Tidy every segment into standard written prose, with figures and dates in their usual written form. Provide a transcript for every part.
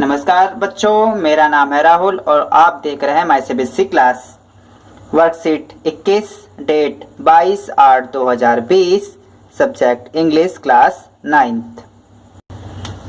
नमस्कार बच्चों, मेरा नाम है राहुल और आप देख रहे हैं my CBSE class. Worksheet 21, date 22/8/2020, subject English, class 9th।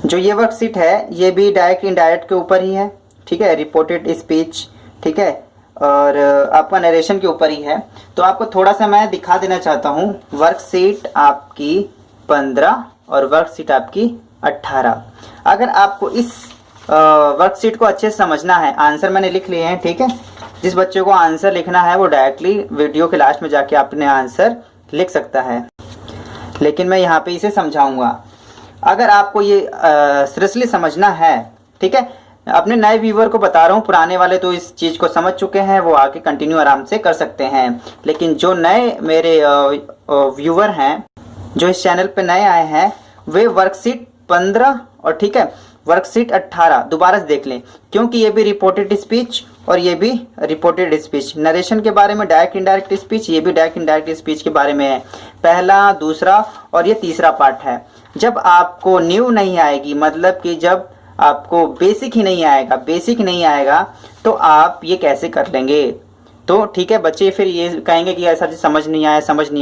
जो ये वर्कशीट है ये भी डायरेक्ट इनडायरेक्ट के ऊपर ही है, ठीक है। रिपोर्टेड स्पीच, ठीक है, और आपका नरेशन के ऊपर ही है। तो आपको थोड़ा सा मैं दिखा देना चाहता हूँ। वर्कशीट आपकी 15 और वर्कशीट आपकी 18। अगर आपको इस वर्कशीट को अच्छे से समझना है, आंसर मैंने लिख लिए हैं, ठीक है। जिस बच्चे को आंसर लिखना है वो डायरेक्टली वीडियो के लास्ट में जाके अपने आंसर लिख सकता है, लेकिन मैं यहाँ पे इसे समझाऊंगा। अगर आपको ये सीरियसली समझना है, ठीक है, अपने नए व्यूअर को बता रहा हूँ, पुराने वाले तो इस चीज़ को समझ चुके हैं, वो आगे कंटिन्यू आराम से कर सकते हैं। लेकिन जो नए मेरे व्यूअर हैं, जो इस चैनल पे नए आए हैं, वे वर्कशीट 15 और ठीक है वर्कशीट 18 दोबारा से देख लें, क्योंकि ये भी रिपोर्टेड स्पीच और ये भी रिपोर्टेड स्पीच, नरेशन के बारे में, डायरेक्ट इनडायरेक्ट स्पीच, ये भी डायरेक्ट इनडायरेक्ट स्पीच के बारे में है। पहला, दूसरा और ये तीसरा पार्ट है। जब आपको न्यू नहीं आएगी, मतलब कि जब आपको बेसिक ही नहीं आएगा तो आप ये कैसे कर लेंगे? तो ठीक है, बच्चे फिर ये कहेंगे कि ऐसा समझ नहीं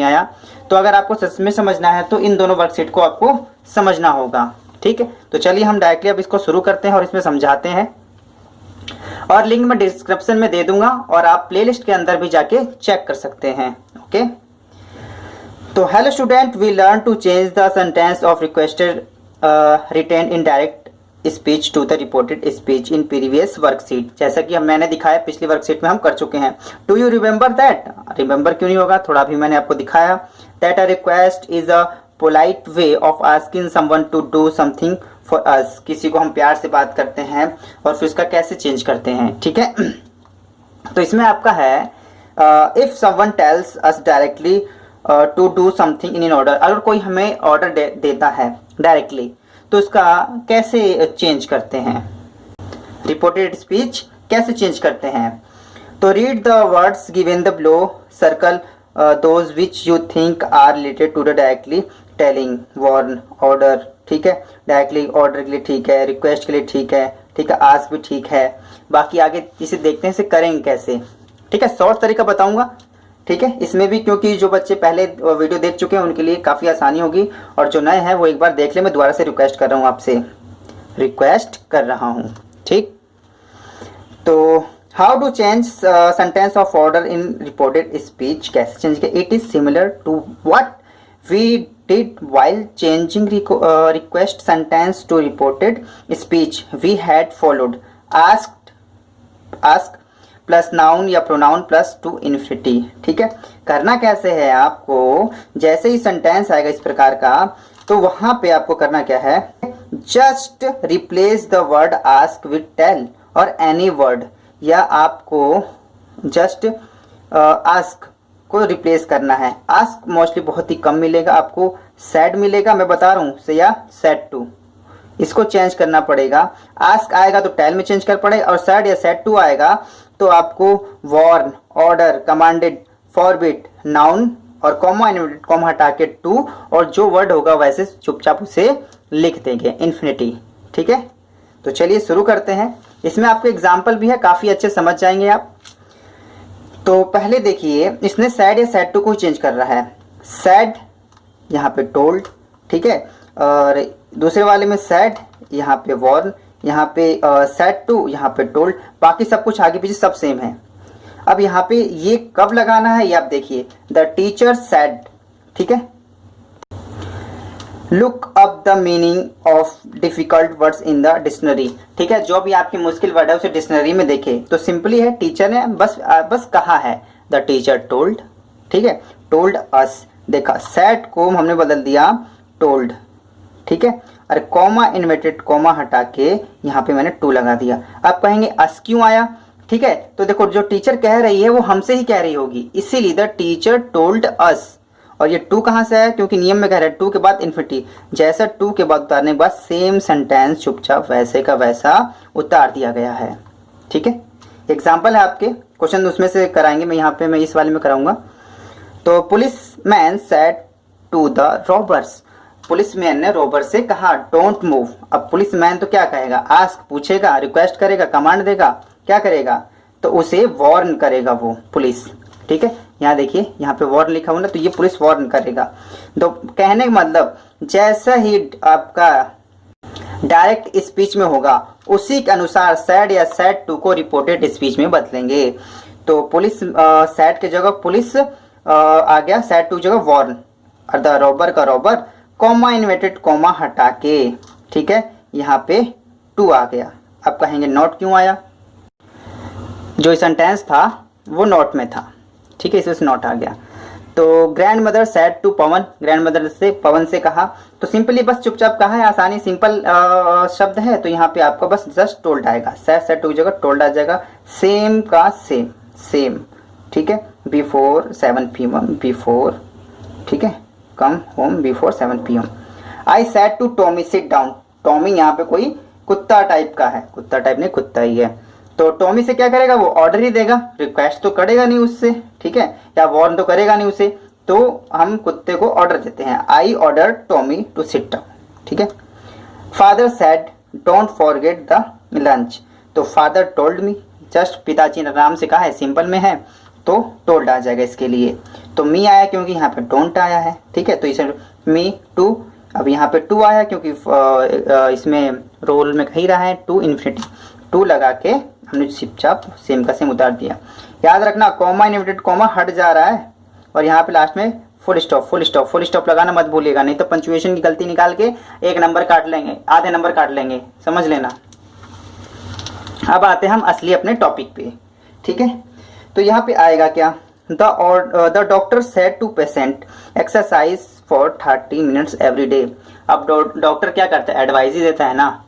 आया। तो अगर आपको सच में समझना है तो इन दोनों वर्कशीट को आपको समझना होगा, ठीक है। तो चलिए हम डायरेक्टली अब इसको शुरू करते हैं और इसमें समझाते हैं, और लिंक मैं डिस्क्रिप्शन में दे दूंगा और आप प्लेलिस्ट के अंदर भी जाके चेक कर सकते हैं, ओके। तो hello student, we learn to change the sentence of requested written in direct speech to the reported speech in previous worksheet. जैसा कि मैंने दिखाया पिछली वर्कशीट में हम कर चुके हैं। Do you remember that? Remember क्यों नहीं होगा, थोड़ा भी मैंने आपको दिखाया। That a request is a polite way of asking someone to do something for us. किसी को हम प्यार से बात करते हैं और फिर उसका कैसे चेंज करते हैं, ठीक है। तो इसमें आपका है if someone tells us directly to do something in order. अगर कोई हमें ऑर्डर देता है डायरेक्टली तो उसका कैसे चेंज करते हैं, रिपोर्टेड स्पीच कैसे चेंज करते हैं? तो read the words given the below, circle those which you think are related to the directly telling, warn, order, ठीक है। डायरेक्टली ऑर्डर के लिए ठीक है, रिक्वेस्ट के लिए ठीक है, आस्क भी ठीक है। बाकी आगे इसे देखते हैं इसे करेंगे कैसे, ठीक है। शॉर्ट तरीका बताऊंगा, ठीक है। इसमें भी क्योंकि जो बच्चे पहले वीडियो देख चुके हैं उनके लिए काफ़ी आसानी होगी, और जो नए हैं वो एक बार देख ले। मैं दोबारा से रिक्वेस्ट कर रहा हूँ ठीक। तो how to change sentence of order in reported speech, कैसे चेंज किया? It is similar to what we did while changing request sentence to reported speech. We had followed ask plus noun या pronoun plus two infinity, ठीक है। करना कैसे है आपको, जैसे ही सेंटेंस आएगा इस प्रकार का तो वहां पे आपको करना क्या है, just replace the word ask with tell और एनी वर्ड, या आपको जस्ट आस्क को रिप्लेस करना है। आस्क मोस्टली बहुत ही कम मिलेगा आपको, सैड मिलेगा, मैं बता रहा हूँ, से या सैड टू, इसको चेंज करना पड़ेगा। आस्क आएगा तो टेल में चेंज कर पड़ेगा, और सैड या सैड टू आएगा तो आपको warn, order, commanded, forbid, noun और कॉमा इनवर्टेड कॉमा हटा के टू, और जो वर्ड होगा वैसे चुपचाप उसे लिख देंगे, इन्फिनिटी, ठीक है। तो चलिए शुरू करते हैं। इसमें आपको एग्जाम्पल भी है, काफ़ी अच्छे समझ जाएंगे आप। तो पहले देखिए, इसने सैड या सैड टू को चेंज कर रहा है। सैड यहाँ पे टोल्ड, ठीक है, और दूसरे वाले में सैड, यहाँ पे वार्न, यहाँ पे सैड टू, यहाँ पे टोल्ड, बाकी सब कुछ आगे पीछे सब सेम है। अब यहाँ पे ये कब लगाना है ये आप देखिए, द टीचर सैड, ठीक है। Look up the meaning of difficult words in the dictionary, ठीक है। जो भी आपकी मुश्किल वर्ड है उसे डिक्शनरी में देखे। तो सिंपली है, टीचर ने बस कहा है, द टीचर टोल्ड, ठीक है, टोल्ड अस। देखा, सैड को हमने बदल दिया टोल्ड, ठीक है। अरे कॉमा इन्वर्टेड कॉमा हटा के यहाँ पे मैंने टू लगा दिया। आप कहेंगे अस क्यों आया, ठीक है। तो देखो, जो टीचर कह रही है वो हमसे ही कह रही होगी, इसीलिए द टीचर टोल्ड अस। और ये टू कहाँ से आया, क्योंकि नियम में कह रहा है टू के बाद इन्फिनिटी, जैसा टू के बाद उतारने के बाद सेम सेंटेंस चुपचाप वैसे का वैसा उतार दिया गया है, ठीक है। एग्जाम्पल है आपके, क्वेश्चन उसमें से कराएंगे, मैं इस वाले में कराऊंगा। तो policeman said to the robbers, policeman ने रोबर से कहा डोंट मूव। अब पुलिसमैन तो क्या कहेगा, आस्क पूछेगा, रिक्वेस्ट करेगा, कमांड देगा, क्या करेगा, तो उसे वार्न करेगा वो पुलिस। ठीक है, यहाँ देखिए यहाँ पे वार्न लिखा हुआ ना, तो ये पुलिस वार्न करेगा। तो कहने का मतलब जैसा ही आपका डायरेक्ट स्पीच में होगा उसी के अनुसार सैड या सैड टू को रिपोर्टेड स्पीच में बदलेंगे। तो पुलिस सैड की जगह पुलिस आ गया, सैड टू जगह वार्न, और द रॉबर का रॉबर, कॉमा इन्वर्टेड कॉमा हटा के, ठीक है, यहाँ पे टू आ गया। अब कहेंगे नॉट क्यों आया, जो सेंटेंस था वो नॉट में था, ठीक है, इसमें नॉट आ गया। तो grandmother said to Pavan, grandmother से पवन से कहा, तो सिंपली बस चुपचाप कहा है, आसानी सिंपल शब्द है, तो यहाँ पे आपको बस जस्ट टोल्ड आएगा, सैड टू की जगह टोल्ड आ जाएगा, सेम का सेम, सेम, ठीक है, बिफोर 7 PM, बिफोर, ठीक है, come home before 7 PM। I said to Tommy sit down, Tommy यहाँ पे कोई कुत्ता टाइप का है, कुत्ता टाइप नहीं, कुत्ता ही है, तो टॉमी से क्या करेगा, वो ऑर्डर ही देगा, रिक्वेस्ट तो करेगा नहीं उससे, ठीक है, या वार्न तो करेगा नहीं उसे, तो हम कुत्ते को ऑर्डर देते हैं, I order Tommy to sit down, ठीक है। Father said don't forget the lunch, तो फादर टोल्ड मी, जस्ट पिताजी ने नाम से कहा है, सिंपल में है, तो टोल्ड आ जाएगा इसके लिए। तो मी आया क्योंकि यहाँ पे डोंट आया है, ठीक है, तो इसे मी टू, अब यहाँ पे टू आया क्योंकि इसमें रोल में कही रहा है टू इन्फिनिटी, टू लगा के हमने चुपचाप सेम का सेम उतार दिया। याद रखना कॉमा इन्वर्टेड कॉमा हट जा रहा है, और यहाँ पे लास्ट में full stop, full stop, full stop लगाना मत भूलिएगा, नहीं तो पंचुएशन की गलती निकाल के एक नंबर काट लेंगे, आधे नंबर काट लेंगे, समझ लेना। अब आते हैं हम असली अपने टॉपिक पे, ठीक है। तो यहाँ पे आएगा क्या, the doctor said to patient exercise for 30 minutes every day. अब डॉक्टर क्या करता है, एडवाइस ही देता है ना,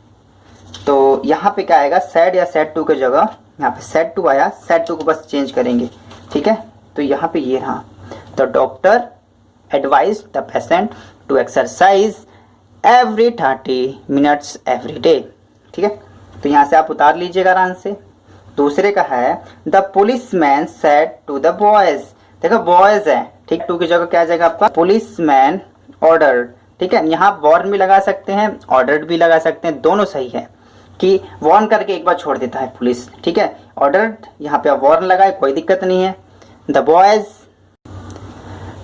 तो यहाँ पे क्या आएगा, सैड या सैड टू की जगह यहाँ पे सैड टू आया, सैड टू को बस चेंज करेंगे, ठीक है। तो यहाँ पे ये रहा, the doctor advise the patient to exercise every 30 minutes every day, ठीक है। तो यहाँ से आप उतार लीजिएगा आराम से। दूसरे का है the policeman said to the boys, देखो बॉयज है, ठीक, टू की जगह क्या आ जाएगा आपका, पुलिसमैन ऑर्डर, ठीक है, यहाँ वार्न भी लगा सकते हैं, ऑर्डर्ड भी लगा सकते हैं, दोनों सही है कि वार्न करके एक बार छोड़ देता है पुलिस, ठीक है, ऑर्डर्ड, यहाँ पे आप वार्न लगाए, कोई दिक्कत नहीं है। The boys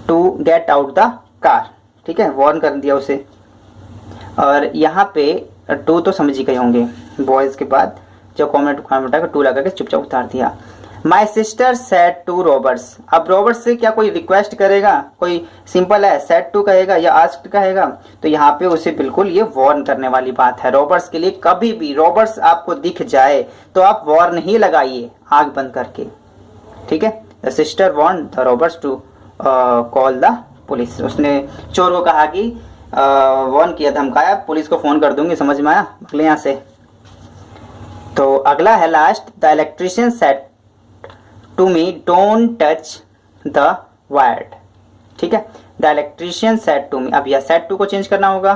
to get out the car, ठीक है, वार्न कर दिया उसे, और यहाँ पे टू तो समझ ही गए होंगे, बॉयज के बाद जब कॉमेंट टू लगा के चुपचाप उतार दिया। My sister said to robbers, अब रॉबर्ट्स से क्या कोई रिक्वेस्ट करेगा, कोई सिंपल है, सेड टू कहेगा या आस्क्ड कहेगा, तो यहाँ पे उसे बिल्कुल ये वार्न करने वाली बात है। रॉबर्ट्स के लिए कभी भी रॉबर्ट्स आपको दिख जाए तो आप वार्न ही लगाइए आंख बंद करके, ठीक है। The sister warn the robbers to call the police, उसने चोर को कहा कि वार्न किया, धमकाया, पुलिस को फोन कर दूंगी, समझ में आया, अगले यहाँ से। तो अगला है last, the electrician said to me don't touch the wire, ठीक है, the electrician said to me, अब यह सेड टू को चेंज करना होगा।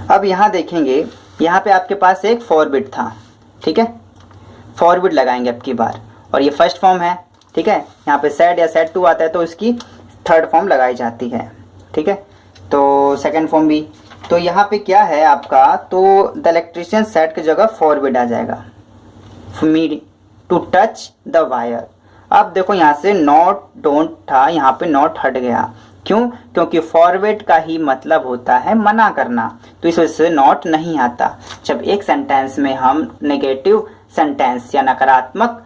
अब यहाँ देखेंगे, यहाँ पे आपके पास एक फॉरवर्ड था, ठीक है, फॉरवर्ड लगाएंगे अब की बार, और ये फर्स्ट फॉर्म है, ठीक है, यहाँ पे सेड या सेड टू आता है तो इसकी थर्ड फॉर्म लगाई जाती है, ठीक है, तो सेकंड फॉर्म भी। तो यहाँ पे क्या है आपका, तो द इलेक्ट्रिशियन सेड की जगह फॉरवर्ड आ जाएगा, me to touch the wire. अब देखो यहाँ से नॉट डोंट था, यहाँ पे नॉट हट गया, क्यों, क्योंकि फॉरवर्ड का ही मतलब होता है मना करना, तो इस वजह से नॉट नहीं आता। जब एक सेंटेंस में हम नेगेटिव सेंटेंस या नकारात्मक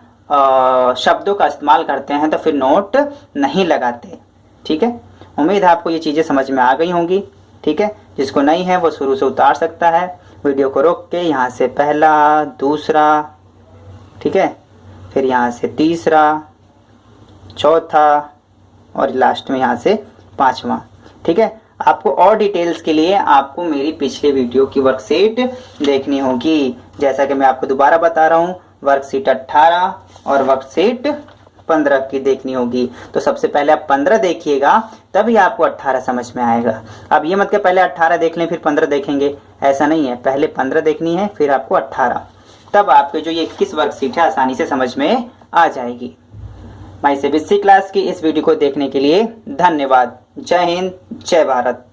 शब्दों का इस्तेमाल करते हैं तो फिर नोट नहीं लगाते, ठीक है। उम्मीद है आपको ये चीज़ें समझ में आ गई होंगी, ठीक है। जिसको नहीं है वो शुरू से उतार सकता है, वीडियो को रोक के यहाँ से पहला, दूसरा, ठीक है, फिर यहाँ से तीसरा, चौथा, और लास्ट में यहाँ से पांचवा, ठीक है। आपको और डिटेल्स के लिए आपको मेरी पिछले वीडियो की वर्कशीट देखनी होगी, जैसा कि मैं आपको दोबारा बता रहा हूँ, वर्कशीट 18 और वर्कशीट 15 की देखनी होगी। तो सबसे पहले आप 15 देखिएगा, तभी आपको 18 समझ में आएगा। अब ये मत कि पहले 18 देख लें फिर 15 देखेंगे, ऐसा नहीं है, पहले 15 देखनी है फिर आपको 18, तब आपके जो ये 21 वर्कशीट है आसानी से समझ में आ जाएगी। माई सीबीएसई क्लास की इस वीडियो को देखने के लिए धन्यवाद। जय हिंद, जय भारत।